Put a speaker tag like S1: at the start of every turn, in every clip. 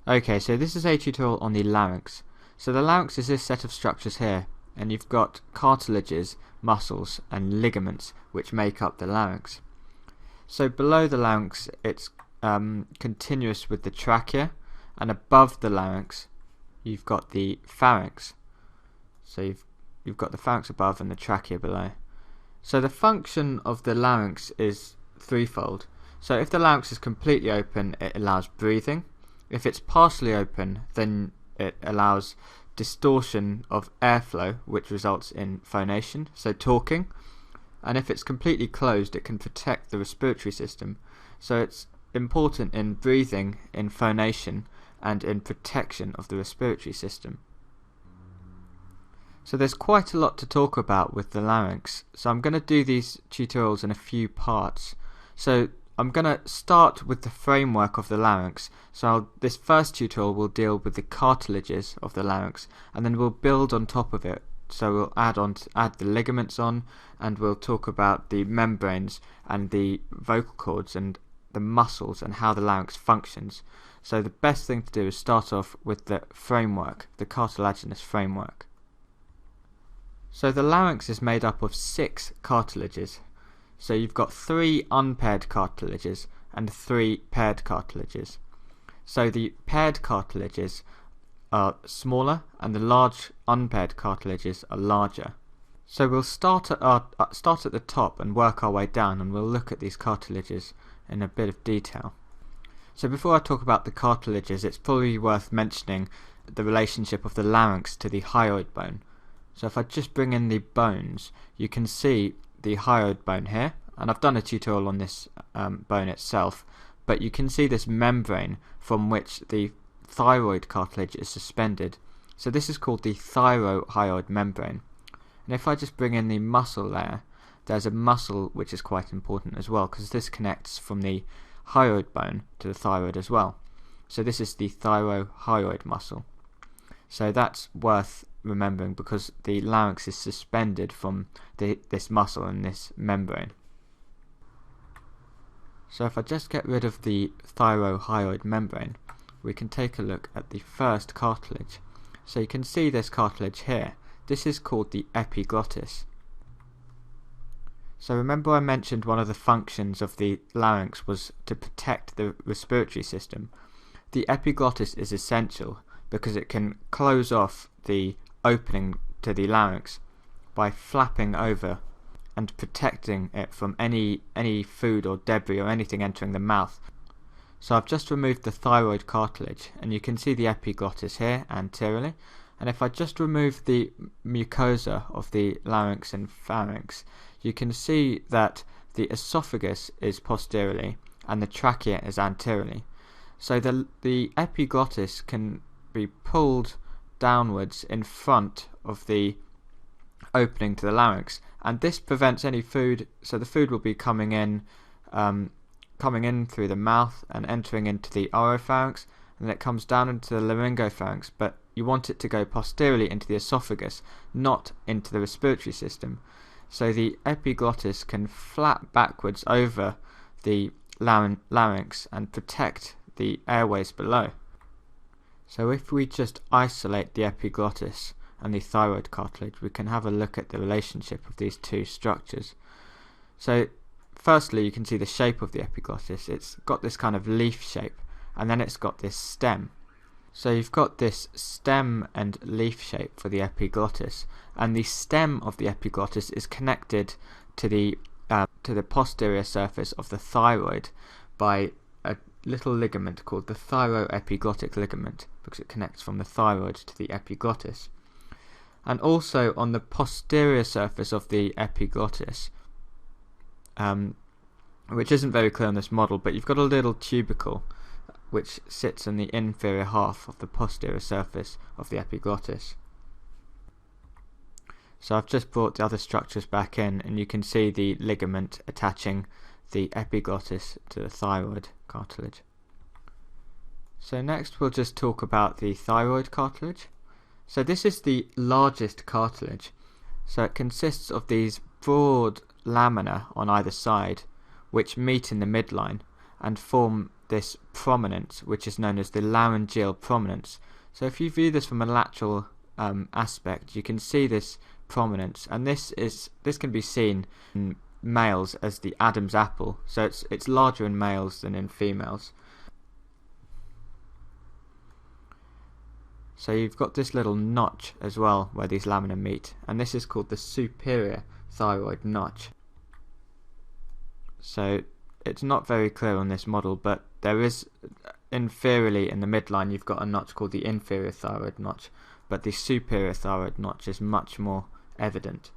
S1: Okay, so this is a tutorial on the larynx. So the larynx is this set of structures here, and you've got cartilages, muscles, and ligaments which make up the larynx. So below the larynx it's continuous with the trachea, and above the larynx you've got the pharynx. So you've got the pharynx above and the trachea below. So the function of the larynx is threefold. So if the larynx is completely open, it allows breathing. If it's partially open, then it allows distortion of airflow, which results in phonation, so talking. And if it's completely closed, it can protect the respiratory system. So it's important in breathing, in phonation, and in protection of the respiratory system. So there's quite a lot to talk about with the larynx. So I'm going to do these tutorials in a few parts. So I'm going to start with the framework of the larynx. So this first tutorial will deal with the cartilages of the larynx, and then we'll build on top of it. So we'll add the ligaments on, and we'll talk about the membranes and the vocal cords and the muscles and how the larynx functions. So the best thing to do is start off with the framework, the cartilaginous framework. So the larynx is made up of 6 cartilages. So you've got 3 unpaired cartilages and 3 paired cartilages. So the paired cartilages are smaller and the large unpaired cartilages are larger. So we'll start at the top and work our way down, and we'll look at these cartilages in a bit of detail. So before I talk about the cartilages, it's probably worth mentioning the relationship of the larynx to the hyoid bone. So if I just bring in the bones, you can see the hyoid bone here, and I've done a tutorial on this bone itself, but you can see this membrane from which the thyroid cartilage is suspended. So this is called the thyrohyoid membrane. And if I just bring in the muscle layer, there's a muscle which is quite important as well, because this connects from the hyoid bone to the thyroid as well. So this is the thyrohyoid muscle. So that's worth remembering because the larynx is suspended from this muscle and this membrane. So if I just get rid of the thyrohyoid membrane, we can take a look at the first cartilage. So you can see this cartilage here. This is called the epiglottis. So remember I mentioned one of the functions of the larynx was to protect the respiratory system. The epiglottis is essential because it can close off the opening to the larynx by flapping over and protecting it from any food or debris or anything entering the mouth. So I've just removed the thyroid cartilage, and you can see the epiglottis here anteriorly. And if I just remove the mucosa of the larynx and pharynx, you can see that the esophagus is posteriorly and the trachea is anteriorly. So the epiglottis can be pulled downwards in front of the opening to the larynx, and this prevents any food, so the food will be coming in through the mouth and entering into the oropharynx, and then it comes down into the laryngopharynx, but you want it to go posteriorly into the esophagus, not into the respiratory system. So the epiglottis can flap backwards over the larynx and protect the airways below. So if we just isolate the epiglottis and the thyroid cartilage, we can have a look at the relationship of these two structures. So firstly, you can see the shape of the epiglottis. It's got this kind of leaf shape, and then it's got this stem. So you've got this stem and leaf shape for the epiglottis, and the stem of the epiglottis is connected to the posterior surface of the thyroid by a little ligament called the thyroepiglottic ligament, because it connects from the thyroid to the epiglottis. And also on the posterior surface of the epiglottis, which isn't very clear on this model, but you've got a little tubercle which sits in the inferior half of the posterior surface of the epiglottis. So I've just brought the other structures back in, and you can see the ligament attaching the epiglottis to the thyroid cartilage. So next we'll just talk about the thyroid cartilage. So this is the largest cartilage. So it consists of these broad lamina on either side, which meet in the midline and form this prominence, which is known as the Laryngeal Prominence. So if you view this from a lateral aspect, you can see this prominence, and this can be seen in males as the Adam's apple. So it's larger in males than in females. So you've got this little notch as well where these lamina meet, and this is called the superior thyroid notch. So it's not very clear on this model, but there is inferiorly in the midline you've got a notch called the inferior thyroid notch, but the superior thyroid notch is much more evident.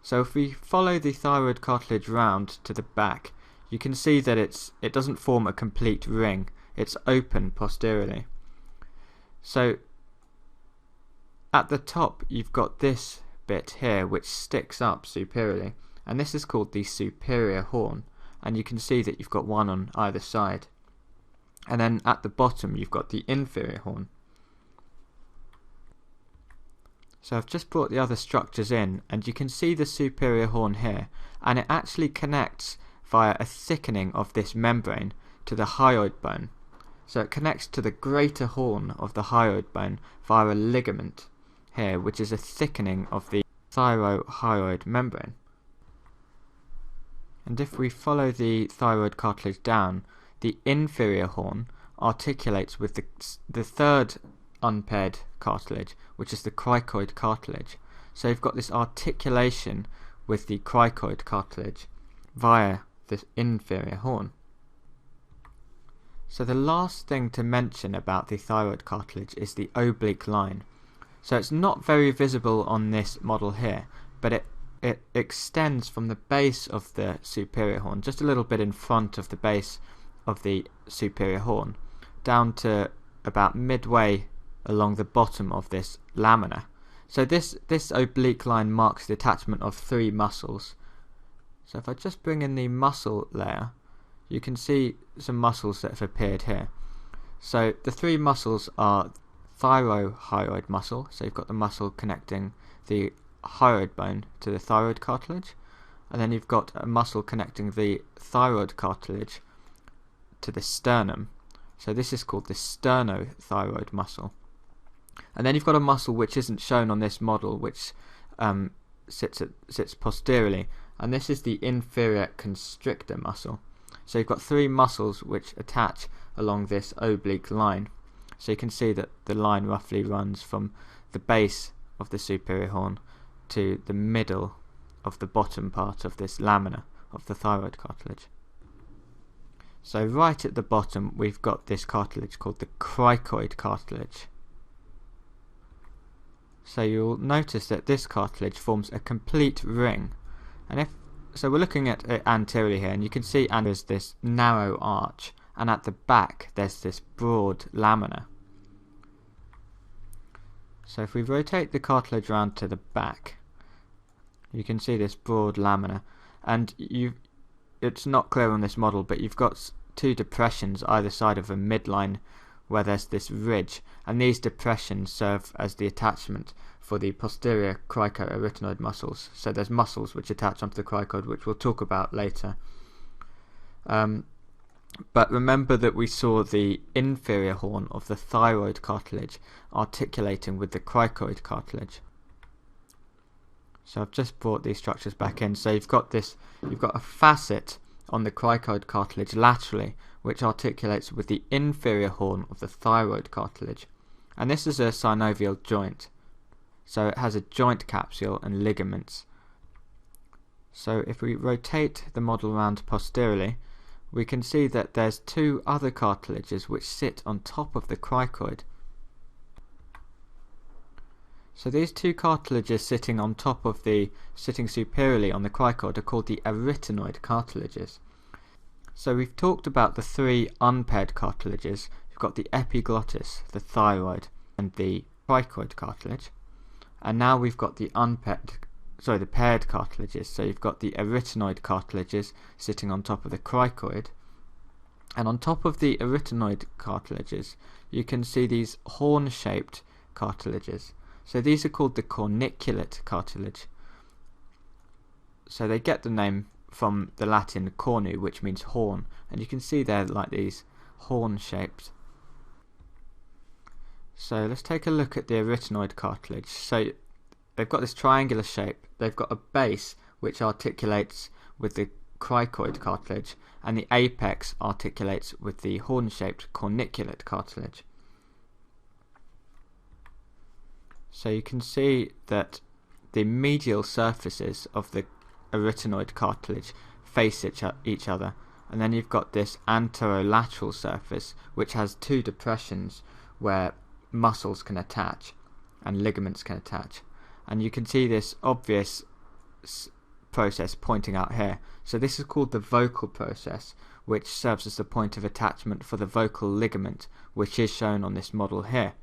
S1: So if we follow the thyroid cartilage round to the back, you can see that it doesn't form a complete ring, it's open posteriorly. So at the top you've got this bit here which sticks up superiorly, and this is called the superior horn, and you can see that you've got one on either side. And then at the bottom you've got the inferior horn. So I've just brought the other structures in, and you can see the superior horn here, and it actually connects via a thickening of this membrane to the hyoid bone. So it connects to the greater horn of the hyoid bone via a ligament here, which is a thickening of the thyrohyoid membrane. And if we follow the thyroid cartilage down, the inferior horn articulates with the third unpaired cartilage, which is the cricoid cartilage. So you've got this articulation with the cricoid cartilage via this inferior horn. So the last thing to mention about the thyroid cartilage is the oblique line. So it's not very visible on this model here, but it extends from the base of the superior horn, just a little bit in front of the base of the superior horn, down to about midway along the bottom of this lamina. So this oblique line marks the attachment of three muscles. So if I just bring in the muscle layer, you can see some muscles that have appeared here. So the three muscles are thyrohyoid muscle, so you've got the muscle connecting the hyoid bone to the thyroid cartilage, and then you've got a muscle connecting the thyroid cartilage to the sternum. So this is called the sternothyroid muscle. And then you've got a muscle which isn't shown on this model, which sits posteriorly, and this is the inferior constrictor muscle. So you've got three muscles which attach along this oblique line. So you can see that the line roughly runs from the base of the superior horn to the middle of the bottom part of this lamina of the thyroid cartilage. So right at the bottom we've got this cartilage called the cricoid cartilage. So you'll notice that this cartilage forms a complete ring, and so we're looking at it anteriorly here, and you can see there's this narrow arch, and at the back there's this broad lamina. So if we rotate the cartilage round to the back, you can see this broad lamina, and it's not clear on this model, but you've got two depressions either side of a midline where there's this ridge, and these depressions serve as the attachment for the posterior cricoarytenoid muscles. So there's muscles which attach onto the cricoid, which we'll talk about later. But remember that we saw the inferior horn of the thyroid cartilage articulating with the cricoid cartilage. So I've just brought these structures back in. So you've got a facet on the cricoid cartilage laterally, which articulates with the inferior horn of the thyroid cartilage, and this is a synovial joint, so it has a joint capsule and ligaments. So if we rotate the model round posteriorly, we can see that there's two other cartilages which sit on top of the cricoid. So these two cartilages sitting superiorly on the cricoid are called the arytenoid cartilages. So we've talked about the three unpaired cartilages. We've got the epiglottis, the thyroid, and the cricoid cartilage. And now we've got the paired cartilages. So you've got the arytenoid cartilages sitting on top of the cricoid. And on top of the arytenoid cartilages, you can see these horn-shaped cartilages. So these are called the corniculate cartilage. So they get the name from the Latin cornu, which means horn, and you can see they're like these horn shaped. So let's take a look at the arytenoid cartilage. So they've got this triangular shape, they've got a base which articulates with the cricoid cartilage, and the apex articulates with the horn-shaped corniculate cartilage. So you can see that the medial surfaces of the arytenoid cartilage face each other, and then you've got this anterolateral surface which has two depressions where muscles can attach and ligaments can attach, and you can see this obvious process pointing out here. So this is called the vocal process, which serves as the point of attachment for the vocal ligament, which is shown on this model here.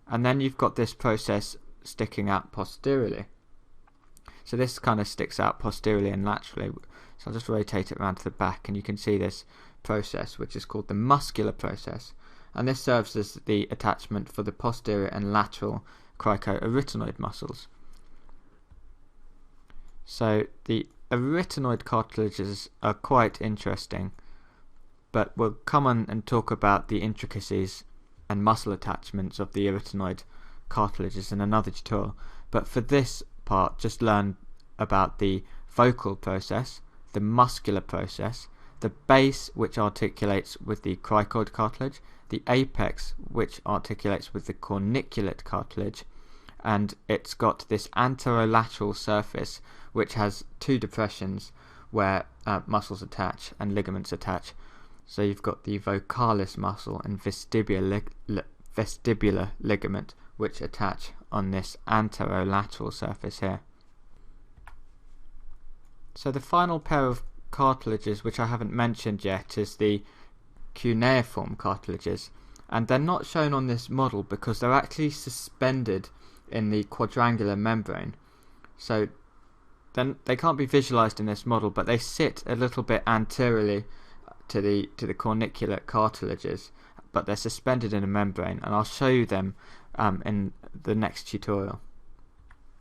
S1: And then you've got this process sticking out posteriorly. So this kind of sticks out posteriorly and laterally. So I'll just rotate it around to the back, and you can see this process, which is called the muscular process. And this serves as the attachment for the posterior and lateral cricoarytenoid muscles. So the arytenoid cartilages are quite interesting, but we'll come on and talk about the intricacies and muscle attachments of the arytenoid cartilages in another tutorial. But for this part, just learn about the vocal process, the muscular process, the base which articulates with the cricoid cartilage, the apex which articulates with the corniculate cartilage, and it's got this anterolateral surface which has two depressions where muscles attach and ligaments attach. So you've got the vocalis muscle and vestibular ligament which attach on this anterolateral surface here. So the final pair of cartilages which I haven't mentioned yet is the cuneiform cartilages, and they're not shown on this model because they're actually suspended in the quadrangular membrane. So then they can't be visualized in this model, but they sit a little bit anteriorly to the corniculate cartilages, but they're suspended in a membrane, and I'll show you them in the next tutorial.